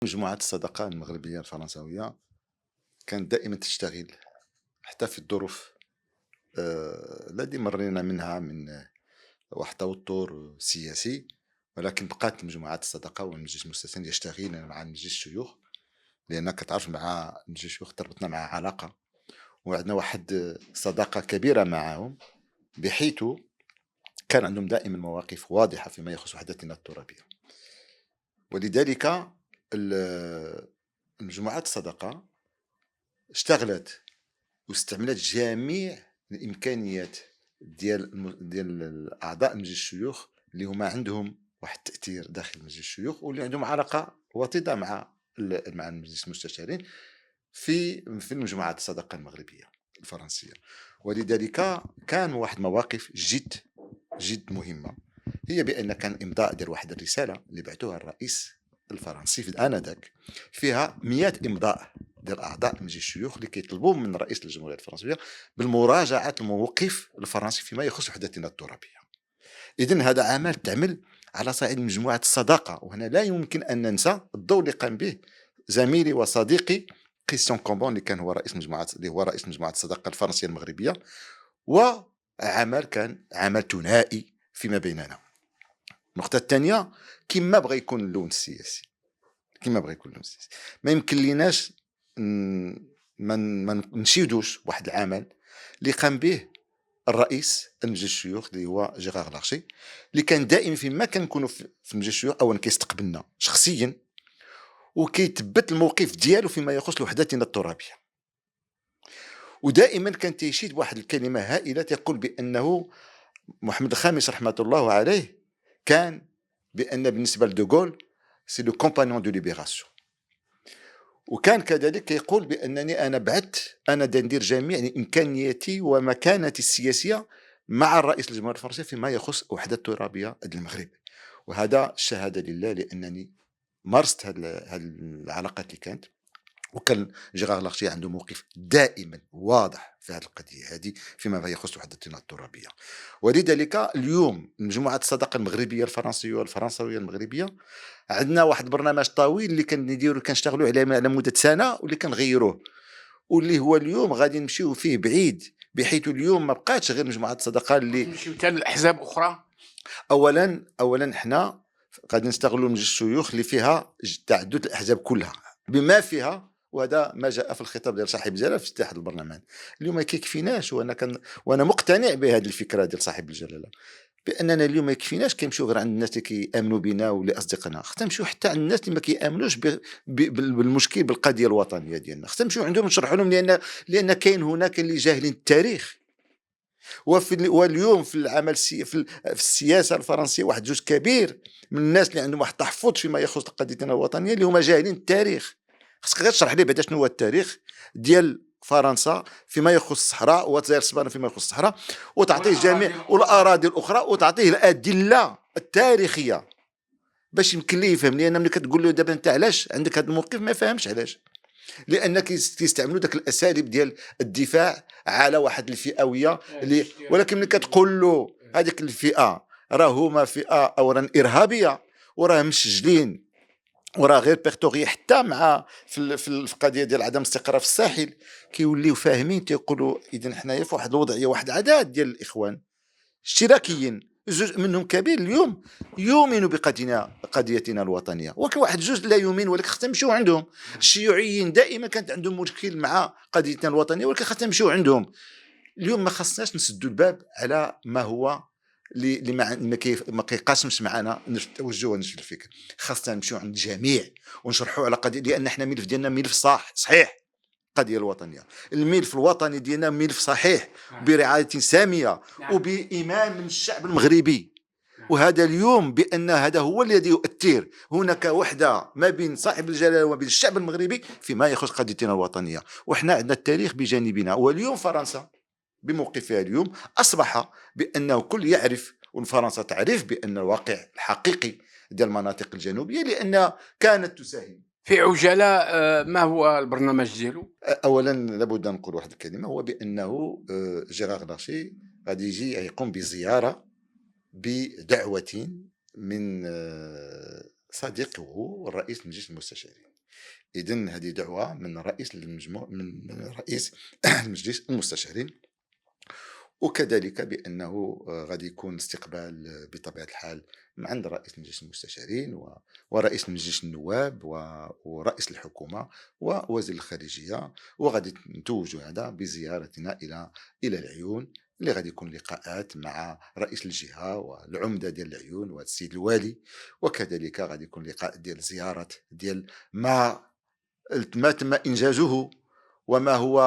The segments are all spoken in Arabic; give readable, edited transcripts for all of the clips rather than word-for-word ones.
مجموعة الصداقة المغربية الفرنسوية كانت دائما تشتغل حتى في الظروف التي مرينا منها من واحد توتر سياسي. ولكن بقات مجموعات الصداقة والمجلس المستثمر يشتغل مع مجلس الشيوخ، لأنك تعرف مع مجلس الشيوخ تربطنا مع علاقة، وعندنا واحد صداقة كبيرة معهم، بحيث كان عندهم دائما مواقف واضحة فيما يخص وحدتنا الترابية. ولذلك المجموعات الصداقة اشتغلت واستعملت جميع الامكانيات ديال اعضاء مجلس الشيوخ اللي هما عندهم واحد التاثير داخل مجلس الشيوخ، واللي عندهم علاقه وطيده مع المجلس المستشارين في المجموعات الصداقه المغربيه الفرنسيه. ولذلك كان واحد مواقف جد مهمه، هي بان كان امضاء ديال واحد الرساله اللي بعثوها الرئيس الفرنسي في انذاك، فيها 100 امضاء ديال اعضاء مجلس الشيوخ اللي كيطلبوا من رئيس الجمهوريه الفرنسيه بالمراجعه الموقف الفرنسي فيما يخص وحدتنا الترابيه. اذن هذا عمل تعمل على صعيد مجموعه الصداقه، وهنا لا يمكن ان ننسى الدور اللي قام به زميلي وصديقي كريستيان كومبون اللي هو رئيس مجموعه الصداقه الفرنسيه المغربيه، وعمل كان عمل ثنائي فيما بيننا. النقطه الثانيه، كما بغى يكون اللون السياسي، ما يمكن ليناش ما نشيدوش واحد العمل اللي قام به الرئيس المجلس الشيوخ اللي هو جيرار لارشي، اللي كان دائما فيما كنكونوا في مجلس الشيوخ اولا كيستقبلنا شخصيا وكيثبت الموقف ديالو فيما يخص وحدتنا الترابيه. ودائما كان تيشيد بواحد الكلمه هائله، تيقول بانه محمد الخامس رحمه الله عليه كان بان بالنسبه لدوغول سي لو كومبانيون دو ليبيراسيون، وكان كذلك يقول بانني انا ندير جميع امكانياتي ومكانتي السياسيه مع الرئيس الجمهوريه الفرنسيه فيما يخص وحده الترابيه المغرب. وهذا الشهاده لله، لانني مارست هذه العلاقات اللي كانت، وكان جيرار لارشي عنده موقف دائما واضح في هذه القضيه هذه فيما يخص وحدتنا الترابيه. ولذلك اليوم مجموعه الصداقه المغربيه الفرنسيه والفرنسويه المغربيه عندنا واحد البرنامج طويل اللي كنشتغلوا عليه على مده سنه، واللي كنغيروه، واللي هو اليوم غادي نمشيو فيه بعيد، بحيث اليوم ما بقاتش غير مجموعه الصداقه اللي نمشيو حتى لاحزاب اخرى. اولا حنا غادي نستغلوا مجلس الشيوخ اللي فيها تعدد الاحزاب كلها بما فيها، وهذا ما جاء في الخطاب ديال صاحب الجلاله في افتتاح البرلمان. اليوم ما كيكفيناش، وانا مقتنع بهذه الفكره ديال صاحب الجلاله، باننا اليوم ما يكفيناش كيمشيو غير عند الناس اللي كيامنوا بنا واللي اصدقائنا، خصنا نمشيو حتى عند الناس اللي ما كيامنوش بالمشكل بالقضيه الوطنيه ديالنا، خصنا نمشيو عندهم نشرحوا لهم، لان كاين هناك اللي جاهلين التاريخ. واليوم في العمل في السياسه الفرنسيه واحد جزء كبير من الناس اللي عندهم واحد التحفظ فيما يخص قضيتنا الوطنيه، اللي هما جاهلين التاريخ. خصك غير تشرح لي بعدا شنو هو التاريخ ديال فرنسا فيما يخص الصحراء، وزير اسبانيا فيما يخص الصحراء، وتعطيه جميع والاراضي الاخرى، وتعطيه الادله التاريخيه باش يمكن ليه يفهم. لان ملي كتقول له دابا انت علاش عندك هذا الموقف ما فهمش علاش، لانك كيستعملوا داك الاساليب ديال الدفاع على واحد الفئويه اللي، ولكن ملي كتقول له هذيك الفئه راه هما فئه اولا ارهابيه وراه مسجلين وراه غير بيرتوري حتى مع في القضيه ديال عدم الاستقرار في الساحل، كيوليو فاهمين، تيقولوا اذا حنايا في واحد الوضعيه، واحد عدد ديال الاخوان اشتراكيين، جزء منهم كبير اليوم يؤمن قضيتنا الوطنيه، وكاين واحد جزء لا يؤمن، ولكن خصنا نمشيو عندهم. الشيوعيين دائما كانت عندهم مشكل مع قضيتنا الوطنيه، ولكن خصنا نمشيو عندهم. اليوم ما خصناش نسدوا الباب على ما هو اللي ما كيقاسمش معنا التوجه ونفس الفكر. خاصنا نمشيو عند الجميع ونشرحوا على قضيه، لان احنا ملف ديالنا ملف صحيح، القضيه الوطنيه، الملف الوطني ديالنا ملف صحيح برعايه ساميه وبإيمان من الشعب المغربي. وهذا اليوم بان هذا هو الذي يؤثر، هناك وحده ما بين صاحب الجلاله وما بين الشعب المغربي فيما يخص قضيتنا الوطنيه، وحنا عندنا التاريخ بجانبنا. واليوم فرنسا بموقفها اليوم اصبح بانه كل يعرف، وفرنسا تعرف بان الواقع الحقيقي ديال المناطق الجنوبيه، لان كانت تساهم في عجاله. ما هو البرنامج ديالو؟ اولا لابد ان نقول واحد الكلمه، هو بانه جيرار لارشي غادي يجي يقوم بزياره بدعوه من صديقه الرئيس مجلس المستشارين. إذن هذه دعوة من رئيس المجموع من رئيس المجلس المستشارين. وكذلك بأنه غادي يكون استقبال بطبيعة الحال من عند رئيس مجلس المستشارين ورئيس مجلس النواب ورئيس الحكومة ووزير الخارجية. وغادي نتوجوا هذا بزيارتنا إلى العيون، اللي غادي يكون لقاءات مع رئيس الجهة والعمدة ديال العيون والسيد الوالي. وكذلك غادي يكون لقاء ديال زيارة ديال ما تم إنجازه وما هو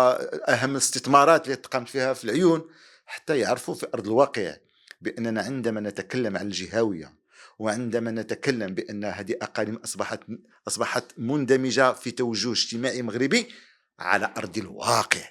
أهم الاستثمارات اللي تقامت فيها في العيون، حتى يعرفوا في أرض الواقع بأننا عندما نتكلم عن الجهوية وعندما نتكلم بأن هذه أقاليم أصبحت مندمجة في توجه اجتماعي مغربي على أرض الواقع.